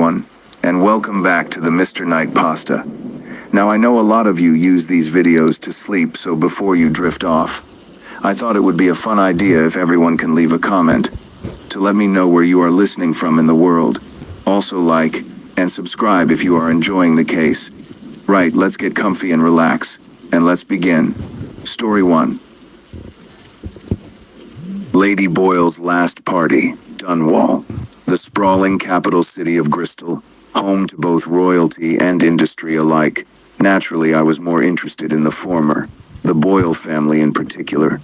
everyone, and welcome back to the Mr. Knight Pasta. Now I know a lot of you use these videos to sleep, so before you drift off, I thought it would be a fun idea if everyone can leave a comment to let me know where you are listening from in the world. Also like and subscribe if you are enjoying the case. Right, let's get comfy and relax, and let's begin. Story 1. Lady Boyle's last party, Dunwall, the sprawling capital city of Bristol, home to both royalty and industry alike. Naturally, I was more interested in the former, the Boyle family in particular.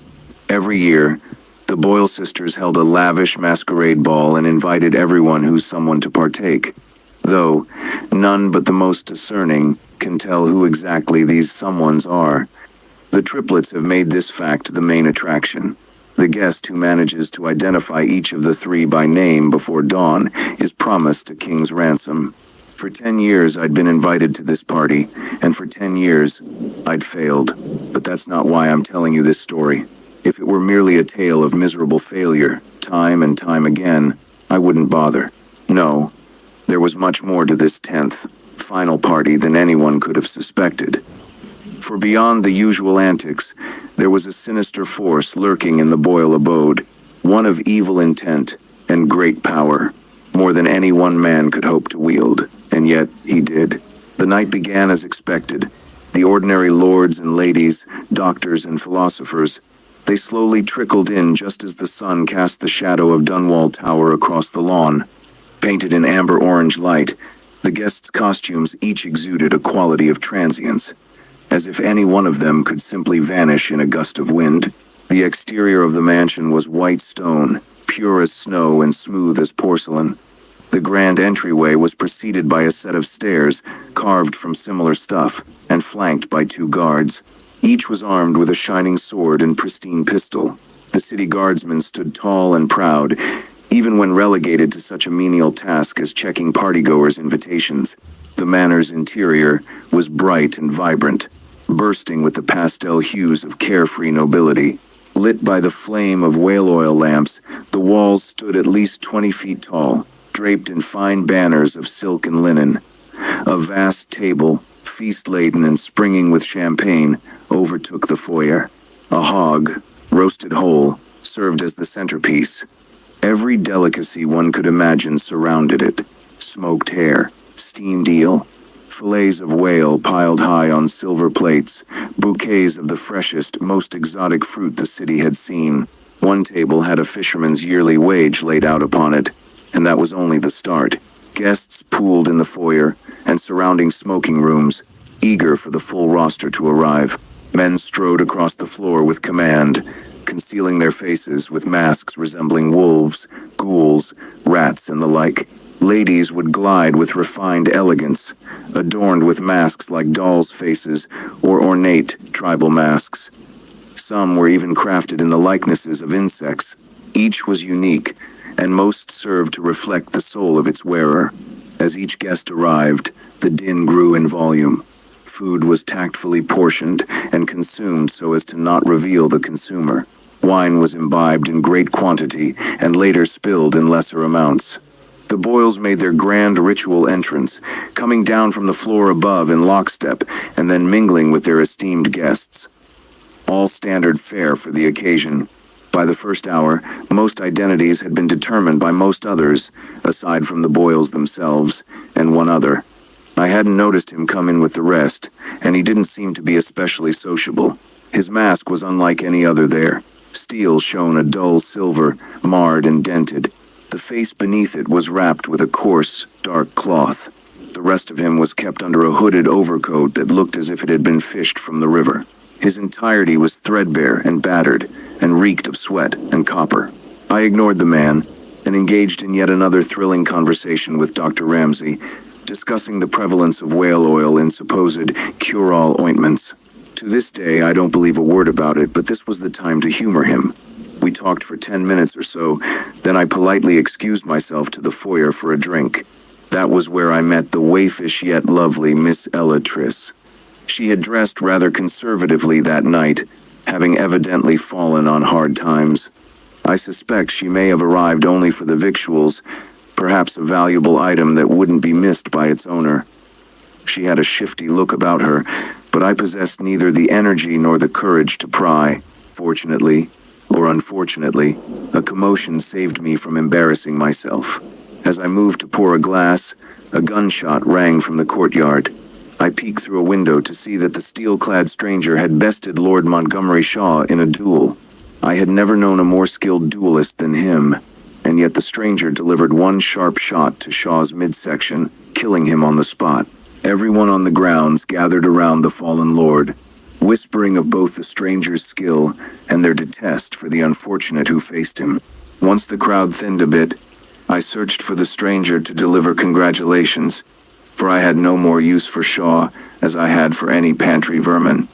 Every year, the Boyle sisters held a lavish masquerade ball and invited everyone who's someone to partake. Though, none but the most discerning can tell who exactly these someones are. The triplets have made this fact the main attraction. The guest who manages to identify each of the three by name before dawn is promised a king's ransom. For 10 years I'd been invited to this party, and for 10 years I'd failed. But that's not why I'm telling you this story. If it were merely a tale of miserable failure, time and time again, I wouldn't bother. No, there was much more to this 10th, final party than anyone could have suspected. For beyond the usual antics, there was a sinister force lurking in the Boyle abode, one of evil intent and great power, more than any one man could hope to wield, and yet he did. The night began as expected. The ordinary lords and ladies, doctors and philosophers, they slowly trickled in just as the sun cast the shadow of Dunwall Tower across the lawn. Painted in amber-orange light, the guests' costumes each exuded a quality of transience, as if any one of them could simply vanish in a gust of wind. The exterior of the mansion was white stone, pure as snow and smooth as porcelain. The grand entryway was preceded by a set of stairs, carved from similar stuff, and flanked by 2 guards. Each was armed with a shining sword and pristine pistol. The city guardsmen stood tall and proud, even when relegated to such a menial task as checking partygoers' invitations. The manor's interior was bright and vibrant, bursting with the pastel hues of carefree nobility. Lit by the flame of whale oil lamps, the walls stood at least 20 feet tall, draped in fine banners of silk and linen. A vast table, feast-laden and springing with champagne, overtook the foyer. A hog, roasted whole, served as the centerpiece. Every delicacy one could imagine surrounded it. Smoked hare, steamed eel, fillets of whale piled high on silver plates, bouquets of the freshest, most exotic fruit the city had seen. One table had a fisherman's yearly wage laid out upon it, and that was only the start. Guests pooled in the foyer and surrounding smoking rooms, eager for the full roster to arrive. Men strode across the floor with command, concealing their faces with masks resembling wolves, ghouls, rats, and the like. Ladies would glide with refined elegance, adorned with masks like dolls' faces or ornate tribal masks. Some were even crafted in the likenesses of insects. Each was unique, and most served to reflect the soul of its wearer. As each guest arrived, the din grew in volume. Food was tactfully portioned and consumed so as to not reveal the consumer. Wine was imbibed in great quantity and later spilled in lesser amounts. The Boyles made their grand ritual entrance, coming down from the floor above in lockstep and then mingling with their esteemed guests. All standard fare for the occasion. By the first hour, most identities had been determined by most others, aside from the Boyles themselves, and one other. I hadn't noticed him come in with the rest, and he didn't seem to be especially sociable. His mask was unlike any other there. Steel shone a dull silver, marred and dented. The face beneath it was wrapped with a coarse, dark cloth. The rest of him was kept under a hooded overcoat that looked as if it had been fished from the river. His entirety was threadbare and battered, and reeked of sweat and copper. I ignored the man, and engaged in yet another thrilling conversation with Dr. Ramsay, discussing the prevalence of whale oil in supposed cure-all ointments. To this day, I don't believe a word about it, but this was the time to humor him. We talked for 10 minutes or so, then I politely excused myself to the foyer for a drink. That was where I met the waifish yet lovely Miss Ella Triss. She had dressed rather conservatively that night, having evidently fallen on hard times. I suspect she may have arrived only for the victuals, perhaps a valuable item that wouldn't be missed by its owner. She had a shifty look about her, but I possessed neither the energy nor the courage to pry. Fortunately, or unfortunately, a commotion saved me from embarrassing myself. As I moved to pour a glass, a gunshot rang from the courtyard. I peeked through a window to see that the steel-clad stranger had bested Lord Montgomery Shaw in a duel. I had never known a more skilled duelist than him, and yet the stranger delivered one sharp shot to Shaw's midsection, killing him on the spot. Everyone on the grounds gathered around the fallen lord, whispering of both the stranger's skill and their detest for the unfortunate who faced him. Once the crowd thinned a bit, I searched for the stranger to deliver congratulations, for I had no more use for Shaw as I had for any pantry vermin.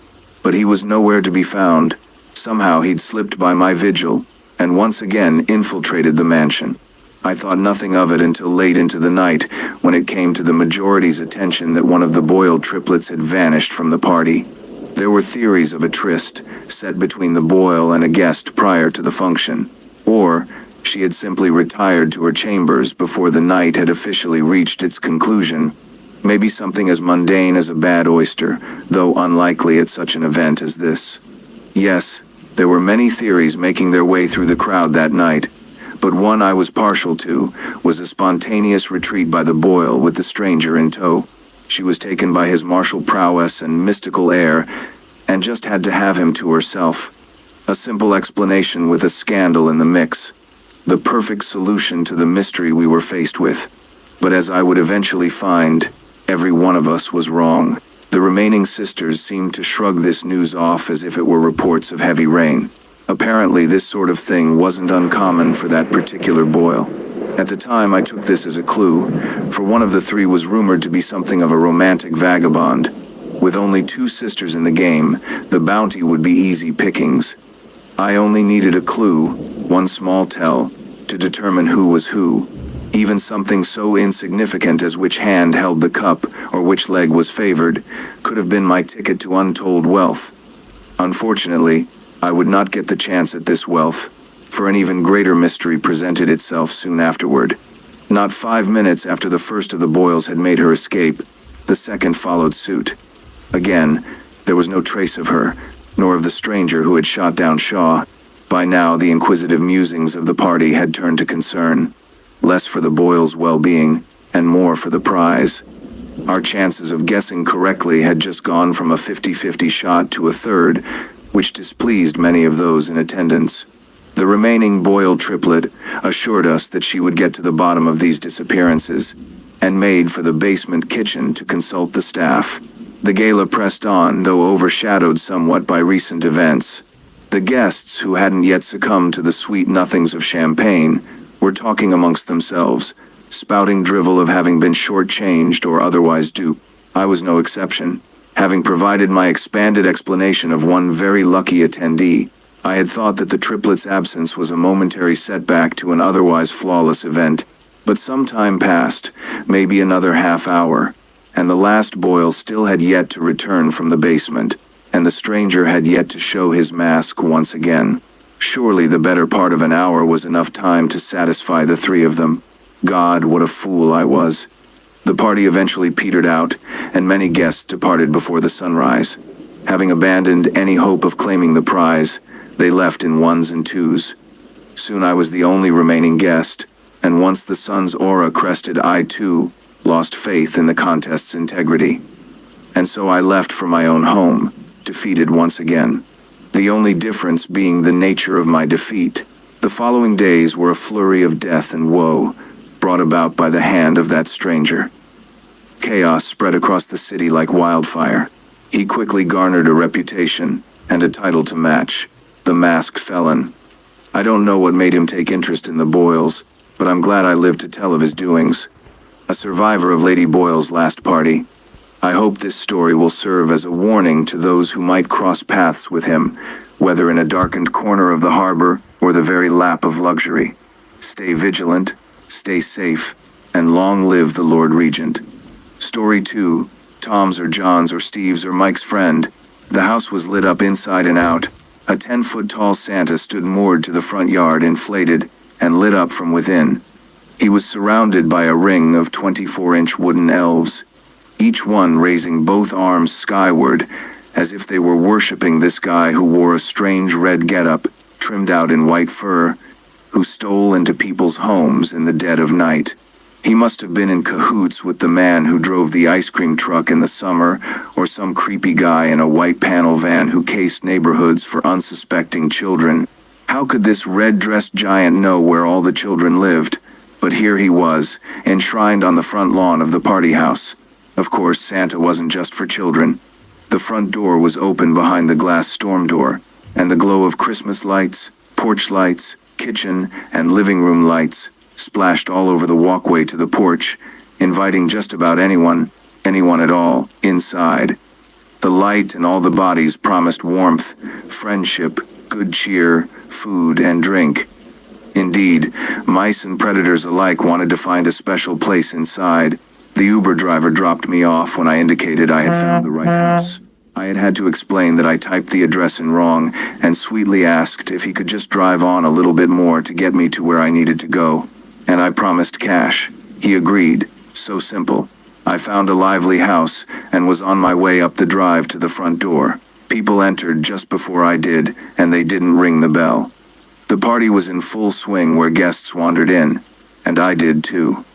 But he was nowhere to be found. Somehow he'd slipped by my vigil, and once again infiltrated the mansion. I thought nothing of it until late into the night, when it came to the majority's attention that one of the Boyle triplets had vanished from the party. There were theories of a tryst set between the Boyle and a guest prior to the function, or she had simply retired to her chambers before the night had officially reached its conclusion. Maybe something as mundane as a bad oyster, though unlikely at such an event as this. Yes, there were many theories making their way through the crowd that night, but one I was partial to was a spontaneous retreat by the Boyle with the stranger in tow. She was taken by his martial prowess and mystical air, and just had to have him to herself. A simple explanation with a scandal in the mix. The perfect solution to the mystery we were faced with. But as I would eventually find, every one of us was wrong. The remaining sisters seemed to shrug this news off as if it were reports of heavy rain. Apparently, this sort of thing wasn't uncommon for that particular Boyle. At the time, I took this as a clue, for one of the three was rumored to be something of a romantic vagabond. With only 2 sisters in the game, the bounty would be easy pickings. I only needed a clue, one small tell, to determine who was who. Even something so insignificant as which hand held the cup or which leg was favored could have been my ticket to untold wealth. Unfortunately, I would not get the chance at this wealth, for an even greater mystery presented itself soon afterward. Not 5 minutes after the first of the Boyles had made her escape, the second followed suit. Again, there was no trace of her, nor of the stranger who had shot down Shaw. By now, the inquisitive musings of the party had turned to concern, less for the Boyles' well-being, and more for the prize. Our chances of guessing correctly had just gone from a 50-50 shot to a third, which displeased many of those in attendance. The remaining Boyle triplet assured us that she would get to the bottom of these disappearances, and made for the basement kitchen to consult the staff. The gala pressed on, though overshadowed somewhat by recent events. The guests, who hadn't yet succumbed to the sweet nothings of champagne, were talking amongst themselves, spouting drivel of having been shortchanged or otherwise duped. I was no exception. Having provided my expanded explanation of one very lucky attendee, I had thought that the triplets' absence was a momentary setback to an otherwise flawless event. But some time passed, maybe another half hour, and the last Boyle still had yet to return from the basement, and the stranger had yet to show his mask once again. Surely the better part of an hour was enough time to satisfy the 3 of them. God, what a fool I was. The party eventually petered out, and many guests departed before the sunrise. Having abandoned any hope of claiming the prize, they left in 1s and 2s. Soon I was the only remaining guest, and once the sun's aura crested, I too lost faith in the contest's integrity. And so I left for my own home, defeated once again. The only difference being the nature of my defeat. The following days were a flurry of death and woe, brought about by the hand of that stranger. Chaos spread across the city like wildfire. He quickly garnered a reputation and a title to match, the masked felon. I don't know what made him take interest in the Boyles, but I'm glad I lived to tell of his doings. A survivor of Lady Boyle's last party, I hope this story will serve as a warning to those who might cross paths with him, whether in a darkened corner of the harbor or the very lap of luxury. Stay vigilant, stay safe, and long live the Lord Regent. Story 2, Tom's or John's or Steve's or Mike's friend. The house was lit up inside and out. A 10-foot tall Santa stood moored to the front yard, inflated, and lit up from within. He was surrounded by a ring of 24-inch wooden elves, each one raising both arms skyward, as if they were worshipping this guy who wore a strange red getup, trimmed out in white fur, who stole into people's homes in the dead of night. He must have been in cahoots with the man who drove the ice cream truck in the summer, or some creepy guy in a white panel van who cased neighborhoods for unsuspecting children. How could this red-dressed giant know where all the children lived? But here he was, enshrined on the front lawn of the party house. Of course, Santa wasn't just for children. The front door was open behind the glass storm door, and the glow of Christmas lights, porch lights, kitchen, and living room lights splashed all over the walkway to the porch, inviting just about anyone at all, inside. The light and all the bodies promised warmth, friendship, good cheer, food, and drink. Indeed, mice and predators alike wanted to find a special place inside. The Uber driver dropped me off when I indicated I had found the right house. I had to explain that I typed the address in wrong, and sweetly asked if he could just drive on a little bit more to get me to where I needed to go. And I promised cash. He agreed. So simple. I found a lively house, and was on my way up the drive to the front door. People entered just before I did, and they didn't ring the bell. The party was in full swing where guests wandered in, and I did too.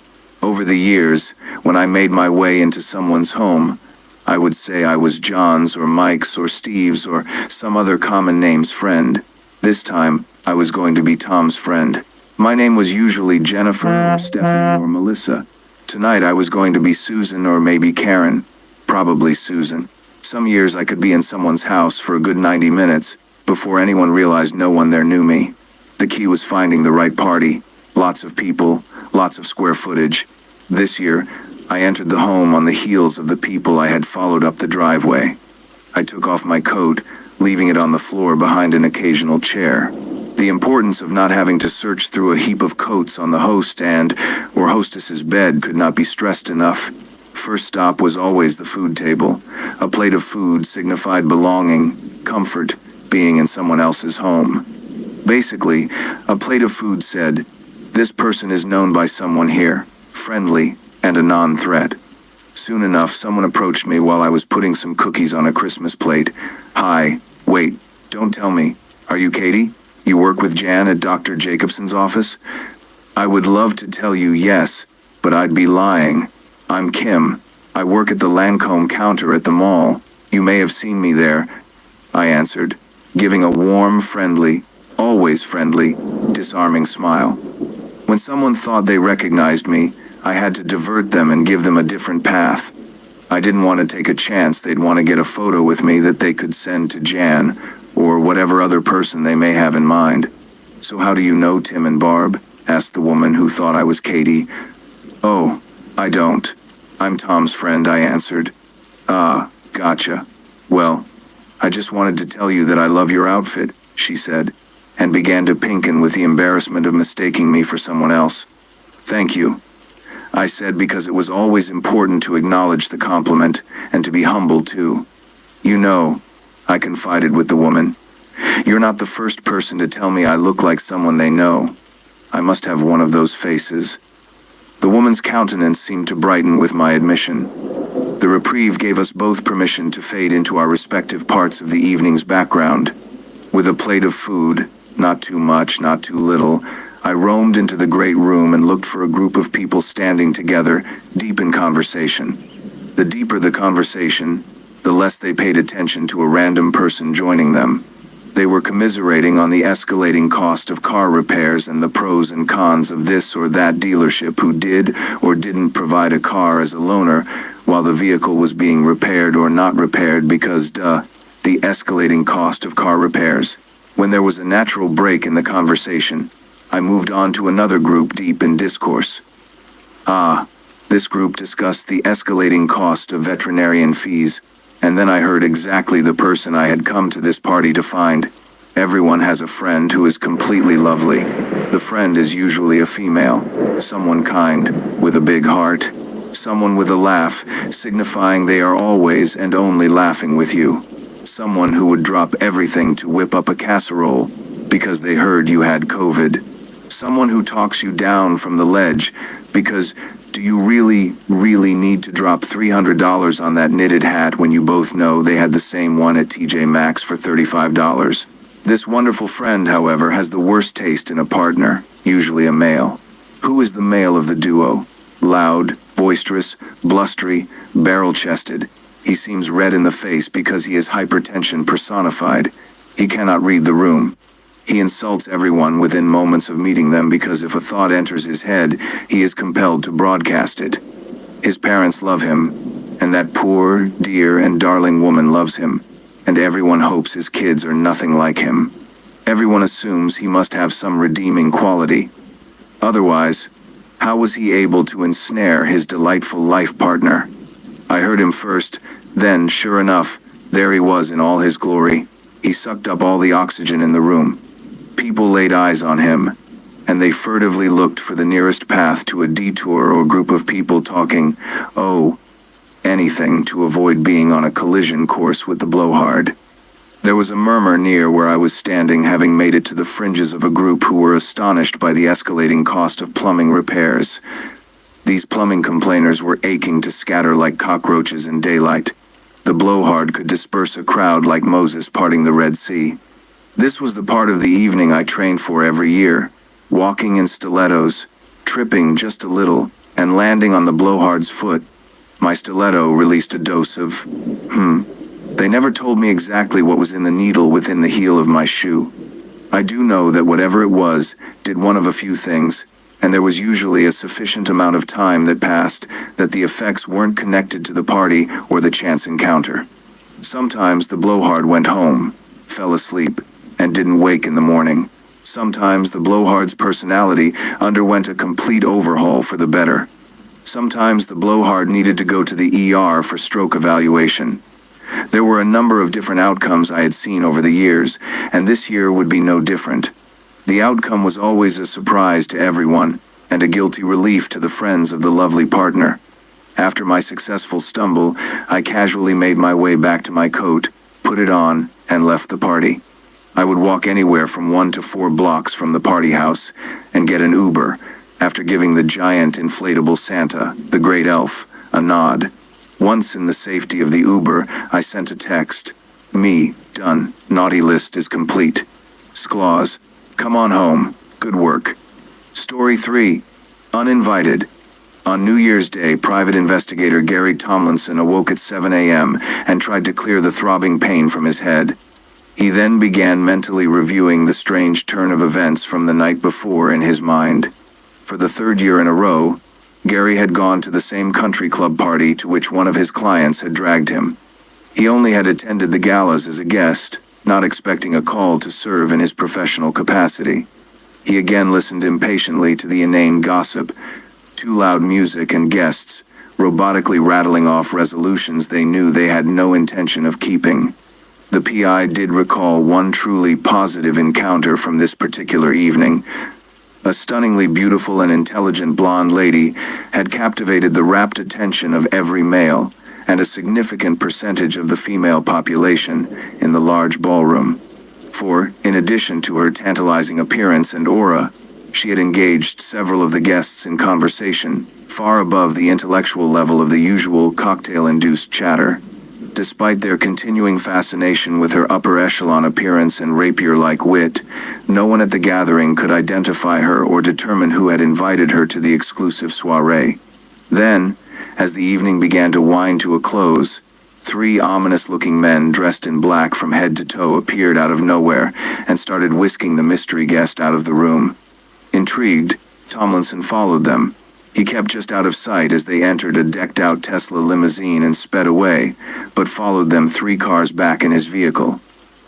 Over the years, when I made my way into someone's home, I would say I was John's or Mike's or Steve's or some other common name's friend. This time, I was going to be Tom's friend. My name was usually Jennifer or Stephanie or Melissa. Tonight I was going to be Susan or maybe Karen. Probably Susan. Some years I could be in someone's house for a good 90 minutes before anyone realized no one there knew me. The key was finding the right party. Lots of people, lots of square footage. This year, I entered the home on the heels of the people I had followed up the driveway. I took off my coat, leaving it on the floor behind an occasional chair. The importance of not having to search through a heap of coats on the host or hostess's bed could not be stressed enough. First stop was always the food table. A plate of food signified belonging, comfort, being in someone else's home. Basically, a plate of food said, "This person is known by someone here, friendly, and a non-threat." Soon enough, someone approached me while I was putting some cookies on a Christmas plate. "Hi, wait, don't tell me. Are you Katie? You work with Jan at Dr. Jacobson's office?" I would love to tell you yes, but I'd be lying. "I'm Kim. I work at the Lancome counter at the mall. You may have seen me there," I answered, giving a warm, friendly, always friendly, disarming smile. When someone thought they recognized me, I had to divert them and give them a different path. I didn't want to take a chance they'd want to get a photo with me that they could send to Jan, or whatever other person they may have in mind. "So how do you know Tim and Barb?" asked the woman who thought I was Katie. "Oh, I don't. I'm Tom's friend," I answered. "Ah, gotcha. Well, I just wanted to tell you that I love your outfit," she said, and began to pinken with the embarrassment of mistaking me for someone else. "Thank you," I said, because it was always important to acknowledge the compliment, and to be humble too. "You know," I confided with the woman, "you're not the first person to tell me I look like someone they know. I must have one of those faces." The woman's countenance seemed to brighten with my admission. The reprieve gave us both permission to fade into our respective parts of the evening's background. With a plate of food, not too much, not too little, I roamed into the great room and looked for a group of people standing together, deep in conversation. The deeper the conversation, the less they paid attention to a random person joining them. They were commiserating on the escalating cost of car repairs and the pros and cons of this or that dealership who did or didn't provide a car as a loaner, while the vehicle was being repaired or not repaired because, the escalating cost of car repairs. When there was a natural break in the conversation, I moved on to another group deep in discourse. This group discussed the escalating cost of veterinarian fees, and then I heard exactly the person I had come to this party to find. Everyone has a friend who is completely lovely. The friend is usually a female, someone kind, with a big heart, someone with a laugh, signifying they are always and only laughing with you. Someone who would drop everything to whip up a casserole because they heard you had COVID. Someone who talks you down from the ledge, because do you really need to drop $300 on that knitted hat when you both know they had the same one at TJ Maxx for $35? This wonderful friend, however, has the worst taste in a partner, usually a male. Who is the male of the duo? Loud, boisterous, blustery, barrel-chested. He seems red in the face because he is hypertension personified. He cannot read the room. He insults everyone within moments of meeting them because if a thought enters his head, he is compelled to broadcast it. His parents love him, and that poor, dear, and darling woman loves him, and everyone hopes his kids are nothing like him. Everyone assumes he must have some redeeming quality. Otherwise, how was he able to ensnare his delightful life partner? I heard him first, then, sure enough, there he was in all his glory. He sucked up all the oxygen in the room. People laid eyes on him, and they furtively looked for the nearest path to a detour or group of people talking, anything to avoid being on a collision course with the blowhard. There was a murmur near where I was standing, having made it to the fringes of a group who were astonished by the escalating cost of plumbing repairs. These plumbing complainers were aching to scatter like cockroaches in daylight. The blowhard could disperse a crowd like Moses parting the Red Sea. This was the part of the evening I trained for every year, walking in stilettos, tripping just a little, and landing on the blowhard's foot. My stiletto released a dose of, They never told me exactly what was in the needle within the heel of my shoe. I do know that whatever it was, did one of a few things, and there was usually a sufficient amount of time that passed that the effects weren't connected to the party or the chance encounter. Sometimes the blowhard went home, fell asleep, and didn't wake in the morning. Sometimes the blowhard's personality underwent a complete overhaul for the better. Sometimes the blowhard needed to go to the ER for stroke evaluation. There were a number of different outcomes I had seen over the years, and this year would be no different. The outcome was always a surprise to everyone, and a guilty relief to the friends of the lovely partner. After my successful stumble, I casually made my way back to my coat, put it on, and left the party. I would walk anywhere from 1 to 4 blocks from the party house, and get an Uber, after giving the giant inflatable Santa, the great elf, a nod. Once in the safety of the Uber, I sent a text. Me, done. Naughty list is complete. Skloz. Come on home. Good work. Story 3. Uninvited. On New Year's Day, Private Investigator Gary Tomlinson awoke at 7 a.m. and tried to clear the throbbing pain from his head. He then began mentally reviewing the strange turn of events from the night before in his mind. For the 3rd year in a row, Gary had gone to the same country club party to which one of his clients had dragged him. He only had attended the galas as a guest, not expecting a call to serve in his professional capacity. He again listened impatiently to the inane gossip, too loud music, and guests robotically rattling off resolutions they knew they had no intention of keeping. The PI did recall one truly positive encounter from this particular evening. A stunningly beautiful and intelligent blonde lady had captivated the rapt attention of every male, and a significant percentage of the female population in the large ballroom. For, in addition to her tantalizing appearance and aura, she had engaged several of the guests in conversation, far above the intellectual level of the usual cocktail-induced chatter. Despite their continuing fascination with her upper echelon appearance and rapier-like wit, no one at the gathering could identify her or determine who had invited her to the exclusive soiree. Then, as the evening began to wind to a close, 3 ominous-looking men dressed in black from head to toe appeared out of nowhere and started whisking the mystery guest out of the room. Intrigued, Tomlinson followed them. He kept just out of sight as they entered a decked-out Tesla limousine and sped away, but followed them 3 cars back in his vehicle.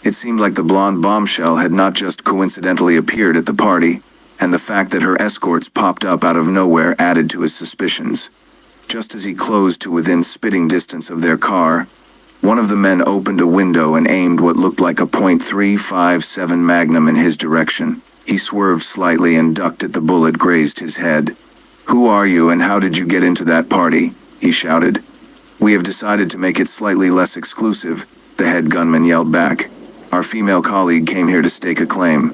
It seemed like the blonde bombshell had not just coincidentally appeared at the party, and the fact that her escorts popped up out of nowhere added to his suspicions. Just as he closed to within spitting distance of their car, one of the men opened a window and aimed what looked like a .357 Magnum in his direction. He swerved slightly and ducked at the bullet grazed his head. "Who are you and how did you get into that party?" he shouted. "We have decided to make it slightly less exclusive," the head gunman yelled back. "Our female colleague came here to stake a claim."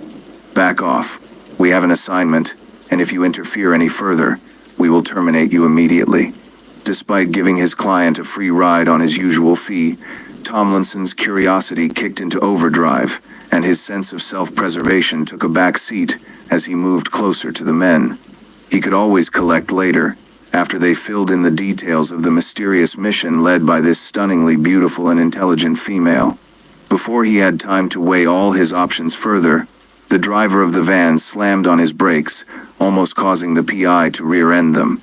"Back off. We have an assignment, and if you interfere any further, we will terminate you immediately." Despite giving his client a free ride on his usual fee, Tomlinson's curiosity kicked into overdrive, and his sense of self-preservation took a back seat as he moved closer to the men. He could always collect later, after they filled in the details of the mysterious mission led by this stunningly beautiful and intelligent female. Before he had time to weigh all his options further, the driver of the van slammed on his brakes, almost causing the PI to rear-end them.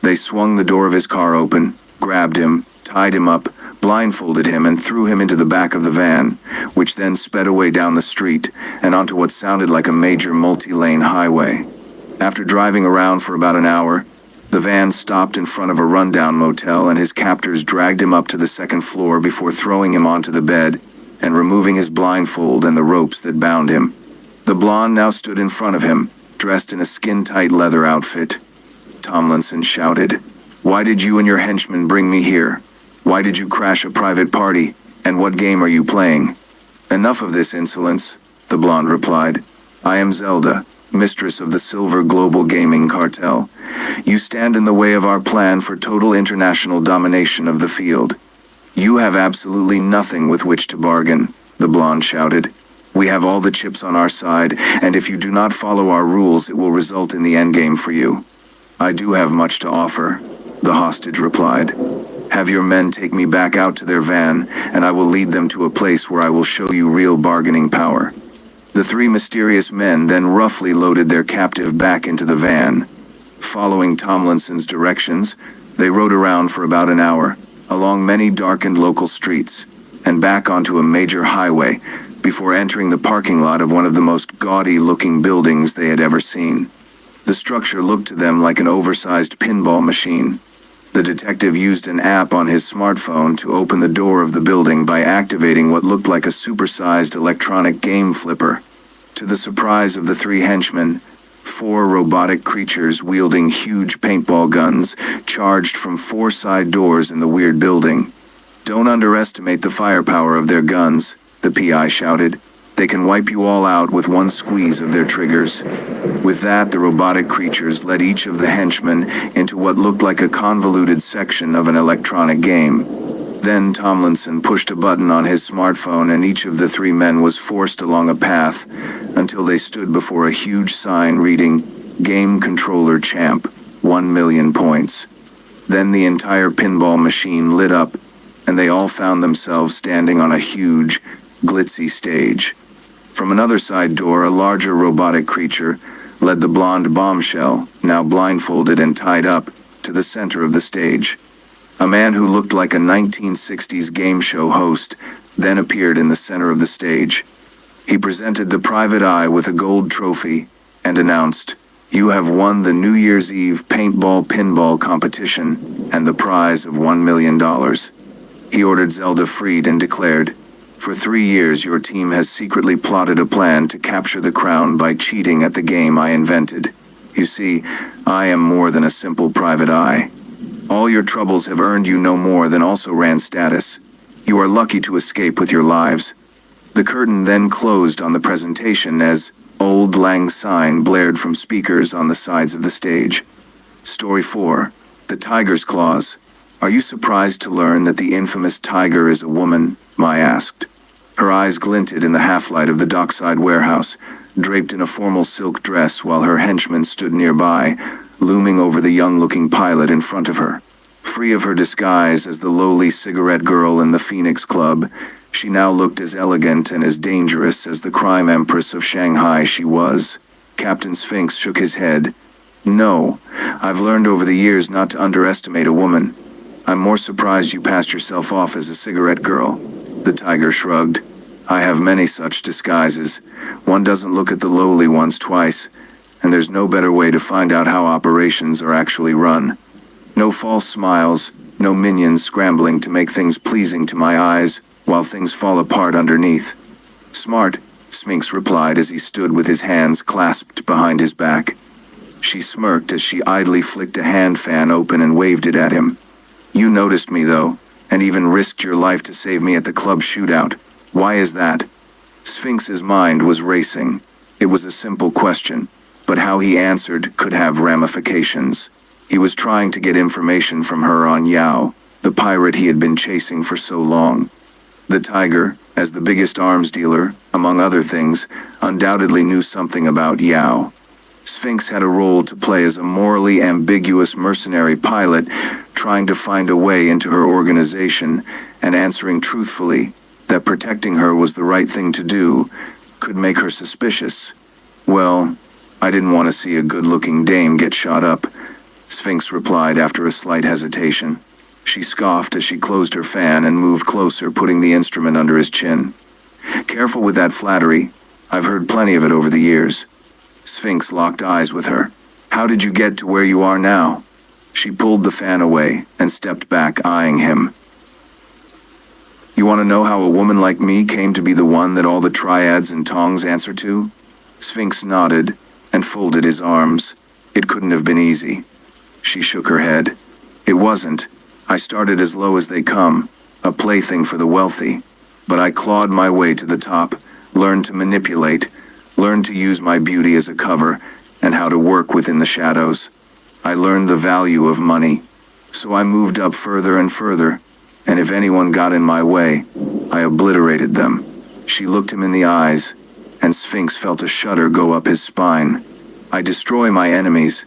They swung the door of his car open, grabbed him, tied him up, blindfolded him, and threw him into the back of the van, which then sped away down the street and onto what sounded like a major multi-lane highway. After driving around for about an hour, the van stopped in front of a rundown motel, and his captors dragged him up to the second floor before throwing him onto the bed and removing his blindfold and the ropes that bound him. The blonde now stood in front of him, dressed in a skin-tight leather outfit. Tomlinson shouted, "Why did you and your henchmen bring me here? Why did you crash a private party, and what game are you playing?" "Enough of this insolence," the blonde replied. "I am Zelda, mistress of the Silver Global Gaming Cartel. You stand in the way of our plan for total international domination of the field." "You have absolutely nothing with which to bargain," the blonde shouted. "We have all the chips on our side, and if you do not follow our rules, it will result in the endgame for you." "I do have much to offer," the hostage replied. "Have your men take me back out to their van, and I will lead them to a place where I will show you real bargaining power." The three mysterious men then roughly loaded their captive back into the van. Following Tomlinson's directions, they rode around for about an hour, along many darkened local streets, and back onto a major highway, before entering the parking lot of one of the most gaudy-looking buildings they had ever seen. The structure looked to them like an oversized pinball machine. The detective used an app on his smartphone to open the door of the building by activating what looked like a supersized electronic game flipper. To the surprise of the three henchmen, four robotic creatures wielding huge paintball guns charged from four side doors in the weird building. "Don't underestimate the firepower of their guns," the PI shouted. "They can wipe you all out with one squeeze of their triggers." With that, the robotic creatures led each of the henchmen into what looked like a convoluted section of an electronic game. Then Tomlinson pushed a button on his smartphone, and each of the three men was forced along a path until they stood before a huge sign reading, "Game Controller Champ, 1 million points." Then the entire pinball machine lit up, and they all found themselves standing on a huge, glitzy stage. From another side door, a larger robotic creature led the blonde bombshell, now blindfolded and tied up, to the center of the stage. A man who looked like a 1960s game show host then appeared in the center of the stage. He presented the private eye with a gold trophy and announced, "You have won the New Year's Eve paintball pinball competition and the prize of $1 million. He ordered Zelda freed and declared, "For 3 years your team has secretly plotted a plan to capture the crown by cheating at the game I invented. You see, I am more than a simple private eye. All your troubles have earned you no more than also-ran status. You are lucky to escape with your lives." The curtain then closed on the presentation as Old Lang Syne blared from speakers on the sides of the stage. Story 4. The Tiger's Claws. "Are you surprised to learn that the infamous Tiger is a woman?" Mai asked. Her eyes glinted in the half-light of the dockside warehouse, draped in a formal silk dress while her henchmen stood nearby, looming over the young-looking pilot in front of her. Free of her disguise as the lowly cigarette girl in the Phoenix Club, she now looked as elegant and as dangerous as the crime empress of Shanghai she was. Captain Sphinx shook his head. "No, I've learned over the years not to underestimate a woman. I'm more surprised you passed yourself off as a cigarette girl." The Tiger shrugged. "I have many such disguises. One doesn't look at the lowly ones twice, and there's no better way to find out how operations are actually run. No false smiles, no minions scrambling to make things pleasing to my eyes, while things fall apart underneath." "Smart," Sphinx replied as he stood with his hands clasped behind his back. She smirked as she idly flicked a hand fan open and waved it at him. "You noticed me, though, and even risked your life to save me at the club shootout. Why is that?" Sphinx's mind was racing. It was a simple question, but how he answered could have ramifications. He was trying to get information from her on Yao, the pirate he had been chasing for so long. The Tiger, as the biggest arms dealer, among other things, undoubtedly knew something about Yao. Sphinx had a role to play as a morally ambiguous mercenary pilot, trying to find a way into her organization, and answering truthfully that protecting her was the right thing to do, could make her suspicious. Well, I didn't want to see a good-looking dame get shot up, Sphinx replied after a slight hesitation. She scoffed as she closed her fan and moved closer, putting the instrument under his chin. Careful with that flattery. I've heard plenty of it over the years. Sphinx locked eyes with her. How did you get to where you are now? She pulled the fan away and stepped back, eyeing him. You want to know how a woman like me came to be the one that all the triads and tongs answer to? Sphinx nodded and folded his arms. It couldn't have been easy. She shook her head. It wasn't. I started as low as they come, a plaything for the wealthy. But I clawed my way to the top, learned to manipulate, learned to use my beauty as a cover, and how to work within the shadows. I learned the value of money. So I moved up further and further, and if anyone got in my way, I obliterated them. She looked him in the eyes, and Sphinx felt a shudder go up his spine. I destroy my enemies.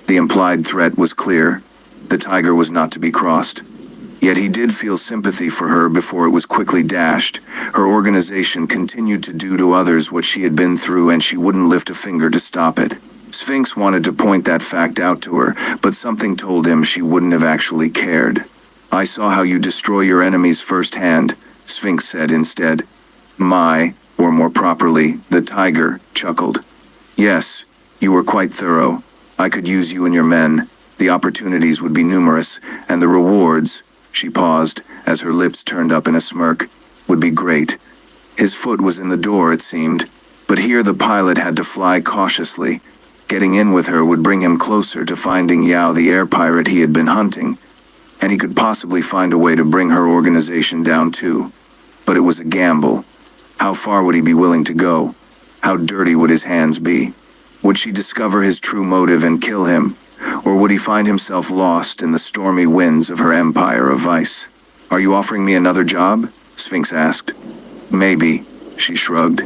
The implied threat was clear. The Tiger was not to be crossed. Yet he did feel sympathy for her before it was quickly dashed. Her organization continued to do to others what she had been through, and she wouldn't lift a finger to stop it. Sphinx wanted to point that fact out to her, but something told him she wouldn't have actually cared. I saw how you destroy your enemies firsthand, Sphinx said instead. Or more properly, the Tiger, chuckled. Yes, you were quite thorough. I could use you and your men. The opportunities would be numerous, and the rewards, she paused, as her lips turned up in a smirk, would be great. His foot was in the door, it seemed, but here the pilot had to fly cautiously. Getting in with her would bring him closer to finding Yao, the air pirate he had been hunting, and he could possibly find a way to bring her organization down too. But it was a gamble. How far would he be willing to go? How dirty would his hands be? Would she discover his true motive and kill him? Or would he find himself lost in the stormy winds of her empire of vice? Are you offering me another job? Sphinx asked. Maybe, she shrugged.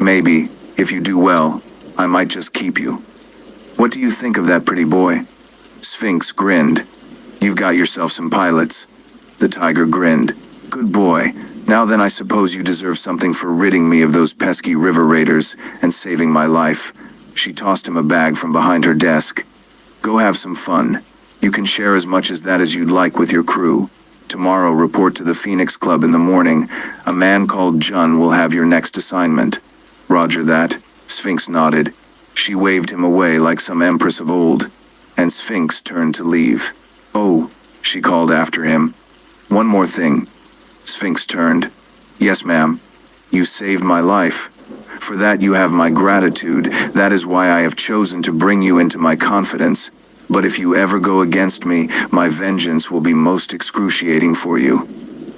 Maybe, if you do well, I might just keep you. What do you think of that pretty boy? Sphinx grinned. You've got yourself some pilots. The Tiger grinned. Good boy. Now then, I suppose you deserve something for ridding me of those pesky river raiders and saving my life. She tossed him a bag from behind her desk. Go have some fun. You can share as much as that as you'd like with your crew. Tomorrow, report to the Phoenix Club in the morning. A man called Jun will have your next assignment. Roger that. Sphinx nodded. She waved him away like some empress of old, and Sphinx turned to leave. Oh, she called after him. One more thing. Sphinx turned. Yes, ma'am. You saved my life. For that you have my gratitude. That is why I have chosen to bring you into my confidence. But if you ever go against me, my vengeance will be most excruciating for you.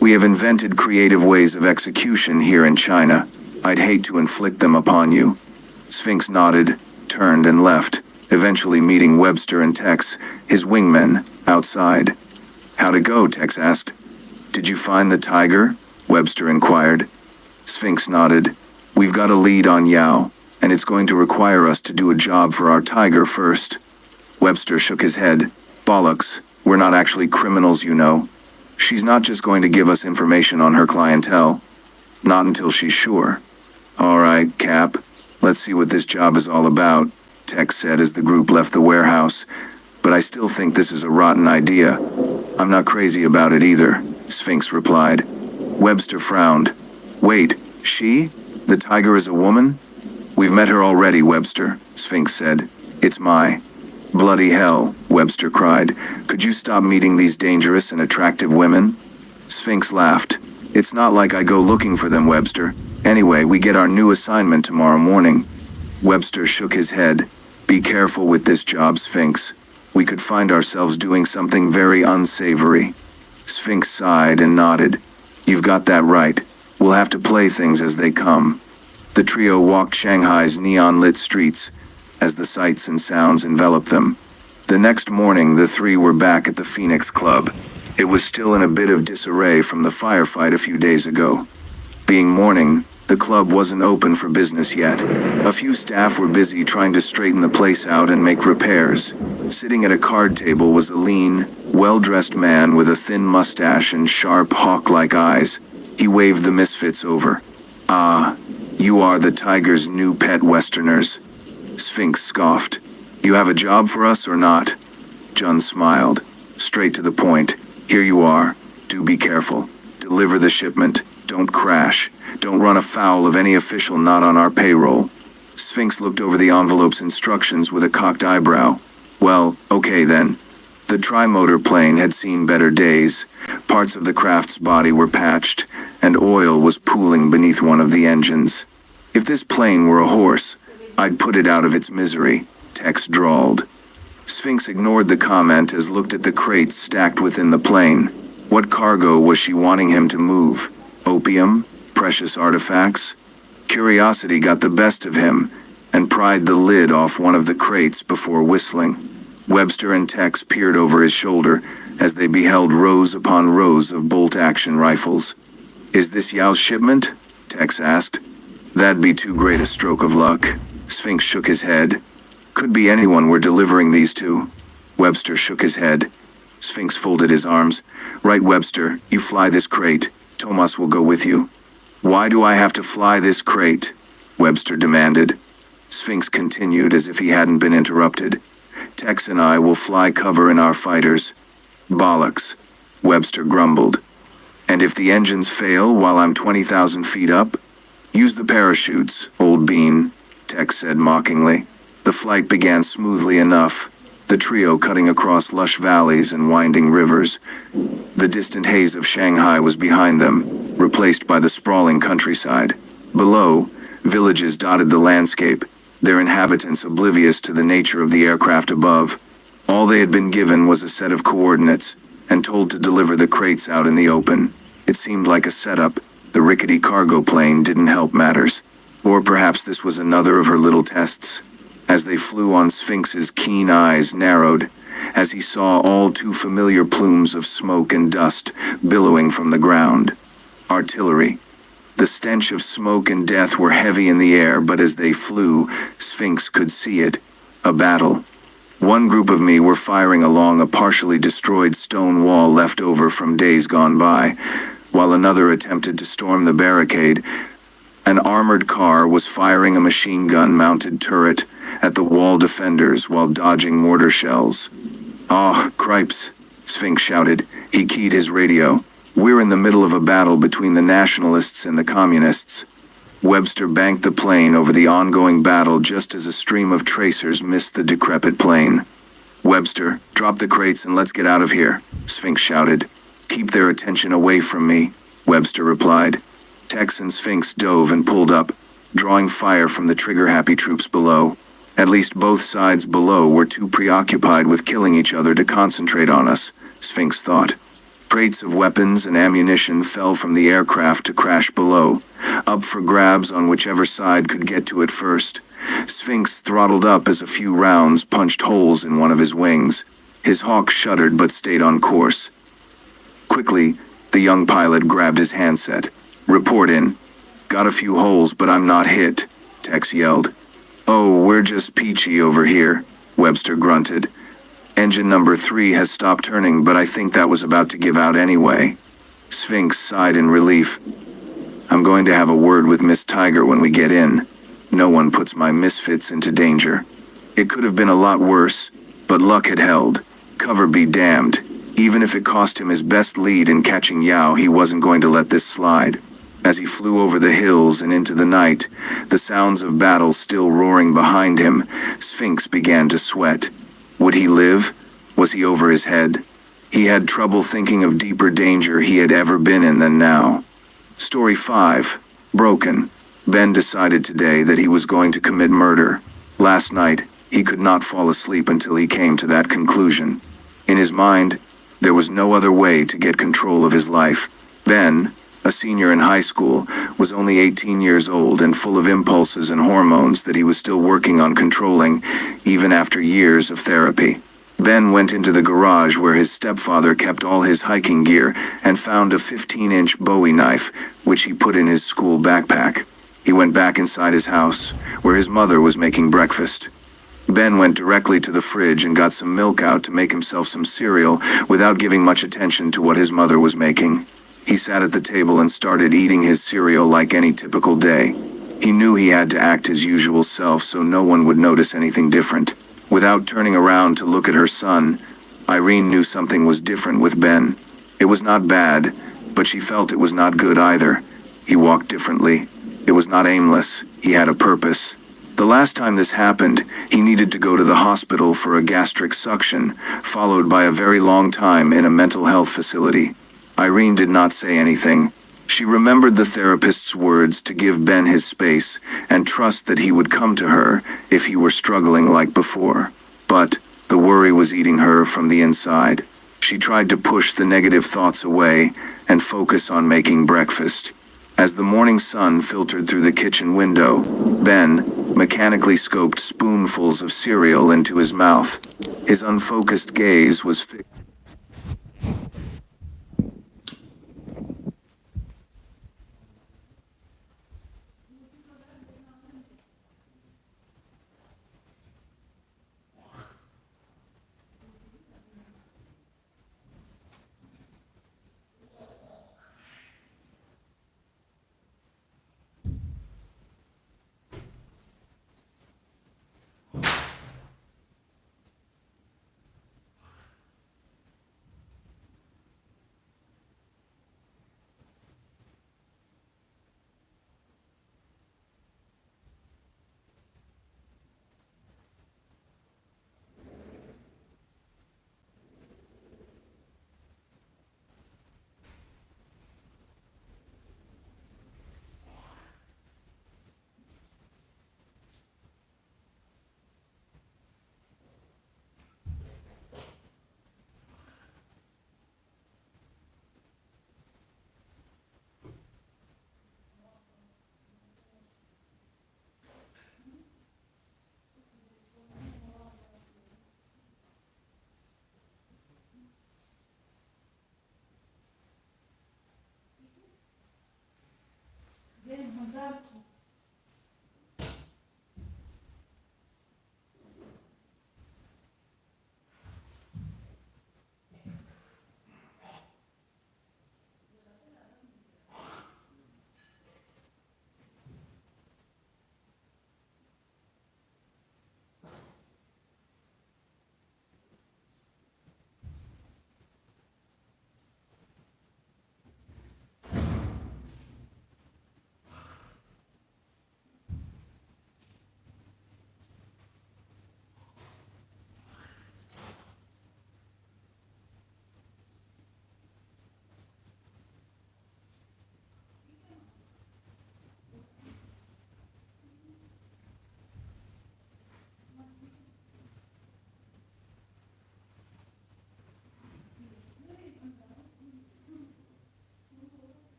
We have invented creative ways of execution here in China. I'd hate to inflict them upon you. Sphinx nodded, turned and left, eventually meeting Webster and Tex, his wingmen, outside. How'd it go? Tex asked. Did you find the Tiger? Webster inquired. Sphinx nodded. We've got a lead on Yao, and it's going to require us to do a job for our Tiger first. Webster shook his head. Bollocks. We're not actually criminals, you know. She's not just going to give us information on her clientele. Not until she's sure. All right, Cap. Let's see what this job is all about, Tex said as the group left the warehouse. But I still think this is a rotten idea. I'm not crazy about it either, Sphinx replied. Webster frowned. Wait, she? The Tiger is a woman? We've met her already, Webster, Sphinx said. It's my... Bloody hell, Webster cried. Could you stop meeting these dangerous and attractive women? Sphinx laughed. It's not like I go looking for them, Webster. Anyway, we get our new assignment tomorrow morning. Webster shook his head. Be careful with this job, Sphinx. We could find ourselves doing something very unsavory. Sphinx sighed and nodded. You've got that right. We'll have to play things as they come. The trio walked Shanghai's neon-lit streets. as the sights and sounds enveloped them. The next morning, the three were back at the Phoenix Club. It was still in a bit of disarray from the firefight a few days ago. Being morning, the club wasn't open for business yet. A few staff were busy trying to straighten the place out and make repairs. Sitting at a card table was a lean, well-dressed man with a thin mustache and sharp, hawk-like eyes. He waved the misfits over. "Ah, you are the Tiger's new pet Westerners." Sphinx scoffed. "You have a job for us or not?" Jun smiled. "Straight to the point. Here you are. Do be careful. Deliver the shipment. Don't crash. Don't run afoul of any official not on our payroll." Sphinx looked over the envelope's instructions with a cocked eyebrow. "Well, okay then." The trimotor plane had seen better days. Parts of the craft's body were patched, and oil was pooling beneath one of the engines. "If this plane were a horse, I'd put it out of its misery," Tex drawled. Sphinx ignored the comment as looked at the crates stacked within the plane. What cargo was she wanting him to move? Opium? Precious artifacts? Curiosity got the best of him, and pried the lid off one of the crates before whistling. Webster and Tex peered over his shoulder as they beheld rows upon rows of bolt-action rifles. "Is this Yao's shipment?" Tex asked. "That'd be too great a stroke of luck." Sphinx shook his head. "Could be anyone we're delivering these to." Webster shook his head. Sphinx folded his arms. "Right, Webster, you fly this crate. Tomas will go with you." "Why do I have to fly this crate?" Webster demanded. Sphinx continued as if he hadn't been interrupted. "Tex and I will fly cover in our fighters." "Bollocks," Webster grumbled. "And if the engines fail while I'm 20,000 feet up?" "Use the parachutes, old bean," Tex said mockingly. The flight began smoothly enough, the trio cutting across lush valleys and winding rivers. The distant haze of Shanghai was behind them, replaced by the sprawling countryside. Below, villages dotted the landscape, their inhabitants oblivious to the nature of the aircraft above. All they had been given was a set of coordinates, and told to deliver the crates out in the open. It seemed like a setup. The rickety cargo plane didn't help matters. Or perhaps this was another of her little tests. As they flew on, Sphinx's keen eyes narrowed, as he saw all too familiar plumes of smoke and dust billowing from the ground. Artillery. The stench of smoke and death were heavy in the air, but as they flew, Sphinx could see it. A battle. One group of me were firing along a partially destroyed stone wall left over from days gone by, while another attempted to storm the barricade. An armored car was firing a machine gun-mounted turret at the wall defenders while dodging mortar shells. "Ah, cripes," Sphinx shouted. He keyed his radio. "We're in the middle of a battle between the nationalists and the communists." Webster banked the plane over the ongoing battle just as a stream of tracers missed the decrepit plane. "Webster, drop the crates and let's get out of here," Sphinx shouted. "Keep their attention away from me," Webster replied. Tex and Sphinx dove and pulled up, drawing fire from the trigger-happy troops below. At least both sides below were too preoccupied with killing each other to concentrate on us, Sphinx thought. Crates of weapons and ammunition fell from the aircraft to crash below, up for grabs on whichever side could get to it first. Sphinx throttled up as a few rounds punched holes in one of his wings. His hawk shuddered but stayed on course. Quickly, the young pilot grabbed his handset. "Report in." "Got a few holes, but I'm not hit," Tex yelled. "Oh, we're just peachy over here," Webster grunted. "Engine number 3 has stopped turning, but I think that was about to give out anyway." Sphinx sighed in relief. "I'm going to have a word with Miss Tiger when we get in. No one puts my misfits into danger." It could have been a lot worse, but luck had held. Cover be damned. Even if it cost him his best lead in catching Yao, he wasn't going to let this slide. As he flew over the hills and into the night, the sounds of battle still roaring behind him, Sphinx began to sweat. Would he live? Was he over his head? He had trouble thinking of deeper danger he had ever been in than now. Story 5. Broken. Ben decided today that he was going to commit murder. Last night, he could not fall asleep until he came to that conclusion. In his mind, there was no other way to get control of his life. Ben, a senior in high school, was only 18 years old and full of impulses and hormones that he was still working on controlling, even after years of therapy. Ben went into the garage where his stepfather kept all his hiking gear and found a 15-inch Bowie knife, which he put in his school backpack. He went back inside his house, where his mother was making breakfast. Ben went directly to the fridge and got some milk out to make himself some cereal without giving much attention to what his mother was making. He sat at the table and started eating his cereal like any typical day. He knew he had to act his usual self so no one would notice anything different. Without turning around to look at her son, Irene knew something was different with Ben. It was not bad, but she felt it was not good either. He walked differently. It was not aimless. He had a purpose. The last time this happened, he needed to go to the hospital for a gastric suction, followed by a very long time in a mental health facility. Irene did not say anything. She remembered the therapist's words to give Ben his space and trust that he would come to her if he were struggling like before. But the worry was eating her from the inside. She tried to push the negative thoughts away and focus on making breakfast. As the morning sun filtered through the kitchen window, Ben mechanically scooped spoonfuls of cereal into his mouth. His unfocused gaze was fixed.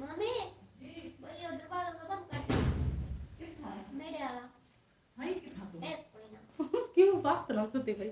Mummy भैया उधर बात तो बंद कर मेरे वाला हाय कितना एक कोई ना क्यों बात ना सुनते भाई